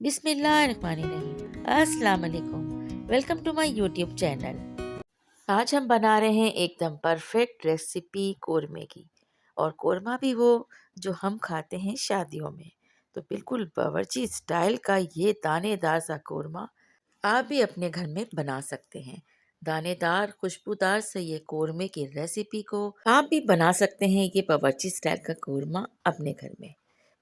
बिस्मिल्लाहिर्रहमानिर्रहीम। अस्सलाम वालेकुम। Welcome to my YouTube channel. आज हम बना रहे हैं एकदम परफेक्ट रेसिपी कोरमे की। और कोरमा भी वो जो हम खाते हैं शादियों में। तो बिल्कुल बावर्ची स्टाइल का ये दानेदार सा कोरमा आप भी अपने घर में बना सकते हैं। दानेदार खुशबूदार से ये कोरमे की रेसिपी को आप भी बना सकते हैं, ये बावर्ची स्टाइल का कोरमा अपने घर में।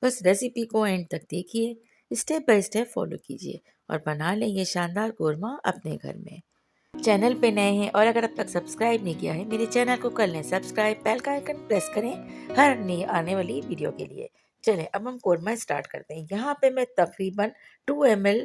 बस रेसिपी को एंड तक देखिए, स्टेप बाय स्टेप फॉलो कीजिए और बना लें ये शानदार कोरमा अपने घर में। चैनल पे नए हैं और अगर अब तक सब्सक्राइब नहीं किया है मेरे चैनल को कर लें सब्सक्राइब, बेल का आइकन प्रेस करें हर नई आने वाली वीडियो के लिए। चलें अब हम कोरमा स्टार्ट करते हैं। यहाँ पे मैं तकरीबन 2 ml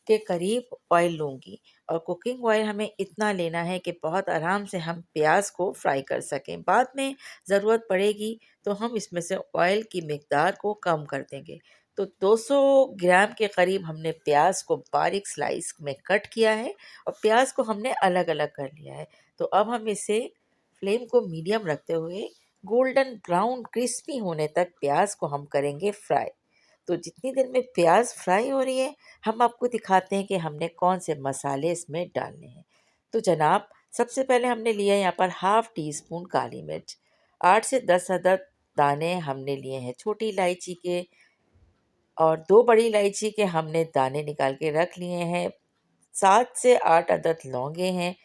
के करीब ऑयल लूँगी और कुकिंग ऑयल हमें इतना लेना है कि बहुत आराम से हम प्याज को फ्राई कर सकें। बाद में ज़रूरत पड़ेगी तो हम इसमें से ऑयल की मिकदार को कम कर देंगे। तो 200 ग्राम के करीब हमने प्याज को बारीक स्लाइस में कट किया है और प्याज को हमने अलग अलग कर लिया है। तो अब हम इसे फ्लेम को मीडियम रखते हुए गोल्डन ब्राउन क्रिस्पी होने तक प्याज को हम करेंगे फ्राई। तो जितनी देर में प्याज फ्राई हो रही है हम आपको दिखाते हैं कि हमने कौन से मसाले इसमें डालने हैं। तो जनाब, सबसे पहले हमने लिया है यहाँ पर हाफ टी स्पून काली मिर्च, 8 से 10 अदद दाने हमने लिए हैं छोटी इलायची के, और 2 बड़ी इलायची के हमने दाने निकाल के रख लिए हैं। 7 से 8 अदद लौंगे हैं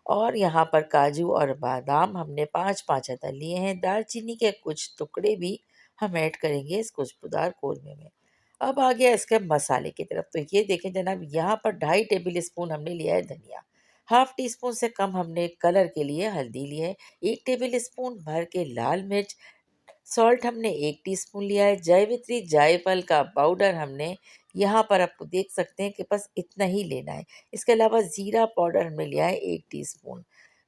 और यहाँ पर काजू और बादाम हमने 5-5 अदद लिए हैं। दालचीनी के कुछ टुकड़े भी हम ऐड करेंगे इस खुशबूदार कोरमे में। अब आ गया इसके मसाले की तरफ। तो ये देखें जनाब, यहाँ पर 2.5 टेबल स्पून हमने लिया है धनिया, हाफ टी स्पून से कम हमने कलर के लिए हल्दी ली है, 1 टेबल स्पून भर के लाल मिर्च, सॉल्ट हमने 1 टीस्पून लिया है, जावित्री जायफल का पाउडर हमने यहाँ पर आपको देख सकते हैं कि बस इतना ही लेना है। इसके अलावा ज़ीरा पाउडर हमने लिया है 1 टीस्पून।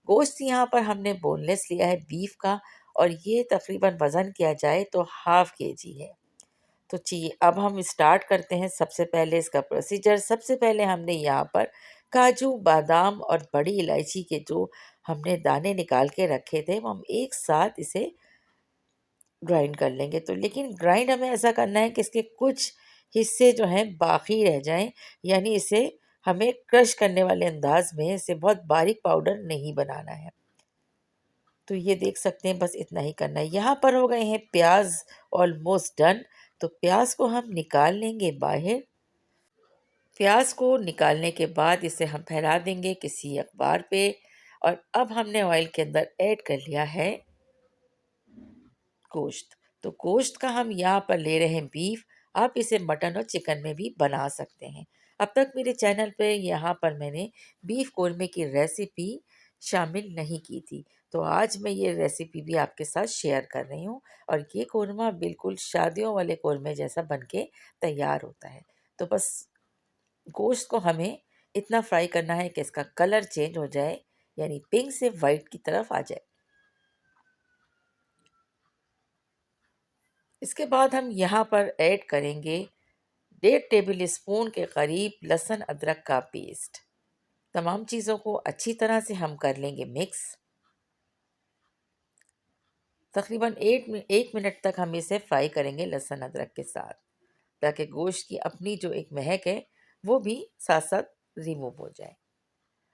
गोश्त यहाँ पर हमने बोनलेस लिया है बीफ का और ये तकरीबन वज़न किया जाए तो हाफ केजी है। तो चलिए अब हम स्टार्ट करते हैं। सबसे पहले इसका प्रोसीजर, सबसे पहले हमने यहाँ पर काजू बादाम और बड़ी इलायची के जो हमने दाने निकाल के रखे थे वो हम एक साथ इसे ग्राइंड कर लेंगे। तो लेकिन ग्राइंड हमें ऐसा करना है कि इसके कुछ हिस्से जो हैं बाकी रह जाएं, यानी इसे हमें क्रश करने वाले अंदाज में इसे बहुत बारीक पाउडर नहीं बनाना है। तो ये देख सकते हैं, बस इतना ही करना है। यहाँ पर हो गए हैं प्याज ऑलमोस्ट डन। तो प्याज को हम निकाल लेंगे बाहर। प्याज को निकालने के बाद इसे हम फैला देंगे किसी अखबार पे। और अब हमने ऑयल के अंदर ऐड कर लिया है गोश्त। तो गोश्त का हम यहाँ पर ले रहे हैं बीफ। आप इसे मटन और चिकन में भी बना सकते हैं। अब तक मेरे चैनल पे यहाँ पर मैंने बीफ कोरमे की रेसिपी शामिल नहीं की थी, तो आज मैं ये रेसिपी भी आपके साथ शेयर कर रही हूँ। और ये कोरमा बिल्कुल शादियों वाले कोरमे जैसा बनके तैयार होता है। तो बस गोश्त को हमें इतना फ्राई करना है कि इसका कलर चेंज हो जाए, यानी पिंक से वाइट की तरफ आ जाए। इसके बाद हम यहाँ पर ऐड करेंगे 1.5 टेबल स्पून के करीब लहसुन अदरक का पेस्ट। तमाम चीज़ों को अच्छी तरह से हम कर लेंगे मिक्स। तकरीबन 1 मिनट तक हम इसे फ्राई करेंगे लहसुन अदरक के साथ, ताकि गोश्त की अपनी जो एक महक है वो भी साथ साथ रिमूव हो जाए।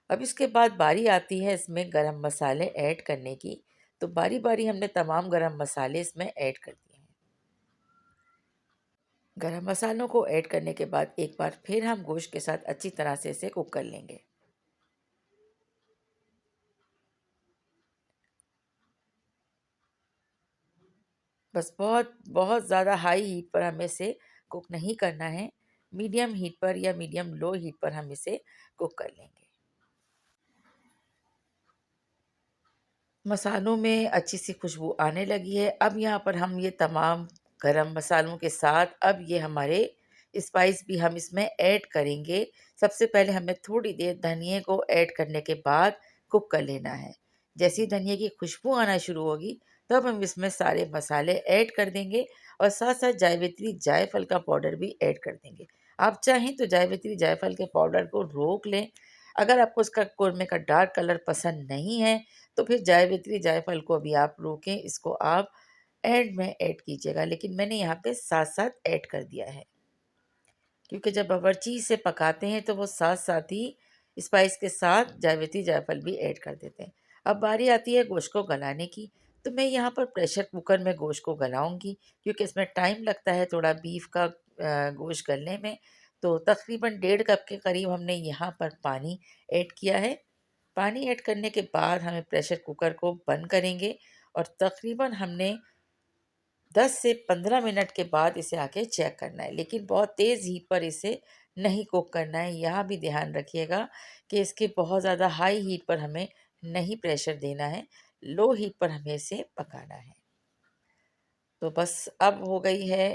अब इसके बाद बारी आती है इसमें गरम मसाले ऐड करने की। तो बारी बारी हमने तमाम गरम मसाले इसमें ऐड कर दिए हैं। गरम मसालों को ऐड करने के बाद एक बार फिर हम गोश्त के साथ अच्छी तरह से इसे कुक कर लेंगे। बस बहुत बहुत ज़्यादा हाई हीट पर हमें इसे कुक नहीं करना है। मीडियम हीट पर या मीडियम लो हीट पर हम इसे कुक कर लेंगे। मसालों में अच्छी सी खुशबू आने लगी है। अब यहाँ पर हम ये तमाम गरम मसालों के साथ अब ये हमारे स्पाइस भी हम इसमें ऐड करेंगे। सबसे पहले हमें थोड़ी देर धनिए को ऐड करने के बाद कुक कर लेना है। जैसे ही धनिए की खुशबू आना शुरू होगी तब हम इसमें सारे मसाले ऐड कर देंगे और साथ साथ जावित्री जायफल का पाउडर भी ऐड कर देंगे। आप चाहें तो जावित्री जायफल के पाउडर को रोक लें। अगर आपको इसका कोरमे का डार्क कलर पसंद नहीं है तो फिर जावित्री जायफल को भी आप रोकें, इसको आप एंड में ऐड कीजिएगा, लेकिन मैंने यहाँ पे साथ साथ ऐड कर दिया है क्योंकि जब बावर्ची से पकाते हैं तो वो साथ साथ ही स्पाइस के साथ जावित्री जायफल भी ऐड कर देते हैं। अब बारी आती है गोश्त को गलाने की। तो मैं यहाँ पर प्रेशर कुकर में गोश्त को गलाऊंगी, क्योंकि इसमें टाइम लगता है थोड़ा बीफ का गोश्त गलने में। तो तकरीबन 1.5 कप के करीब हमने यहाँ पर पानी ऐड किया है। पानी ऐड करने के बाद हमें प्रेशर कुकर को बंद करेंगे और तकरीबन हमने 10 से 15 मिनट के बाद इसे आके चेक करना है, लेकिन बहुत तेज़ हीट पर इसे नहीं कुक करना है। यहाँ भी ध्यान रखिएगा कि इसके बहुत ज़्यादा हाई हीट पर हमें नहीं प्रेशर देना है, लो हीट पर हमें इसे पकाना है। तो बस अब हो गई है।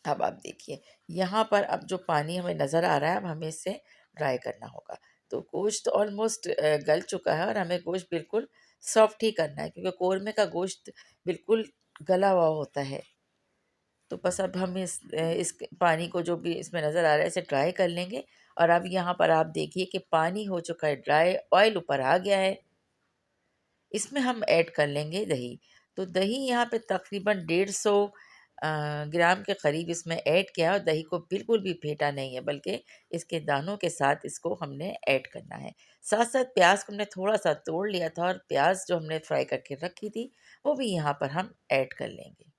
अब आप देखिए, यहाँ पर अब जो पानी हमें नज़र आ रहा है, अब हमें इसे ड्राई करना होगा। तो गोश्त ऑलमोस्ट गल चुका है और हमें गोश्त बिल्कुल सॉफ्ट ही करना है, क्योंकि कौरमे का गोश्त बिल्कुल गला हुआ होता है। तो बस अब हम इस पानी को जो भी इसमें नज़र आ रहा है इसे ड्राई कर लेंगे। और अब यहाँ पर आप देखिए कि पानी हो चुका है ड्राई, ऑयल ऊपर आ गया है। इसमें हम ऐड कर लेंगे दही। तो दही यहाँ पे तकरीबन 150 ग्राम के करीब इसमें ऐड किया है, और दही को बिल्कुल भी फेंटा नहीं है, बल्कि इसके दानों के साथ इसको हमने ऐड करना है। साथ साथ प्याज को हमने थोड़ा सा तोड़ लिया था, और प्याज जो हमने फ्राई करके रखी थी वो भी यहाँ पर हम ऐड कर लेंगे।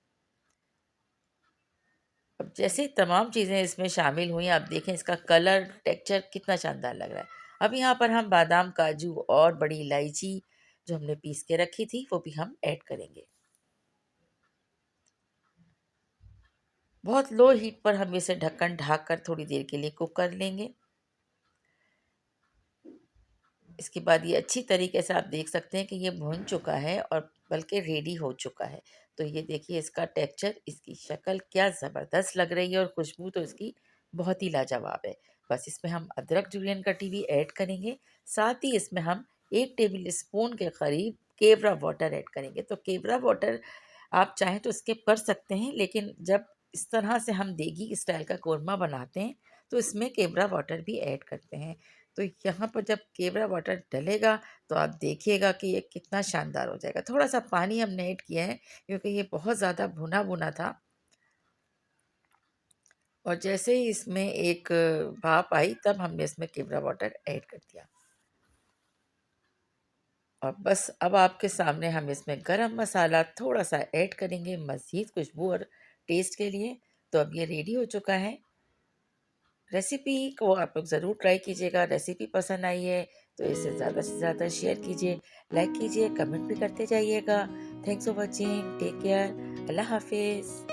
अब जैसे ही तमाम चीज़ें इसमें शामिल हुई, आप देखें इसका कलर, टेक्सचर कितना शानदार लग रहा है। अब यहाँ पर हम बादाम, काजू और बड़ी इलायची जो हमने पीस के रखी थी वो भी हम ऐड करेंगे। बहुत लो हीट पर हम इसे ढक्कन ढक कर थोड़ी देर के लिए कुक कर लेंगे। इसके बाद ये अच्छी तरीके से आप देख सकते हैं कि ये भुन चुका है और बल्कि रेडी हो चुका है। तो ये देखिए इसका टेक्सचर, इसकी शक्ल क्या ज़बरदस्त लग रही है, और खुशबू तो इसकी बहुत ही लाजवाब है। बस इसमें हम अदरक जुलियन कटी हुई ऐड करेंगे। साथ ही इसमें हम 1 टेबल स्पून के करीब केवड़ा वाटर ऐड करेंगे। तो केवड़ा वाटर आप चाहें तो स्किप कर सकते हैं, लेकिन जब इस तरह से हम देगी स्टाइल का कोरमा बनाते हैं तो इसमें केवड़ा वाटर भी ऐड करते हैं। तो यहाँ पर जब केवड़ा वाटर डलेगा तो आप देखिएगा कि ये कितना शानदार हो जाएगा। थोड़ा-सा पानी हमने ऐड किया है, क्योंकि ये बहुत ज़्यादा भुना-भुना था। और जैसे ही इसमें एक भाप आई, तब हमने इसमें केवड़ा वाटर ऐड कर दिया। और बस अब आपके सामने हम इसमें गरम मसाला थोड़ा-सा ऐड करेंगे मज़ीद खुशबू और टेस्ट के लिए। तो अब ये रेडी हो चुका है। रेसिपी को आप लोग ज़रूर ट्राई कीजिएगा। रेसिपी पसंद आई है तो इसे ज़्यादा से ज़्यादा शेयर कीजिए, लाइक कीजिए, कमेंट भी करते जाइएगा। Thanks for watching, take care, अल्लाह हाफ़िज़।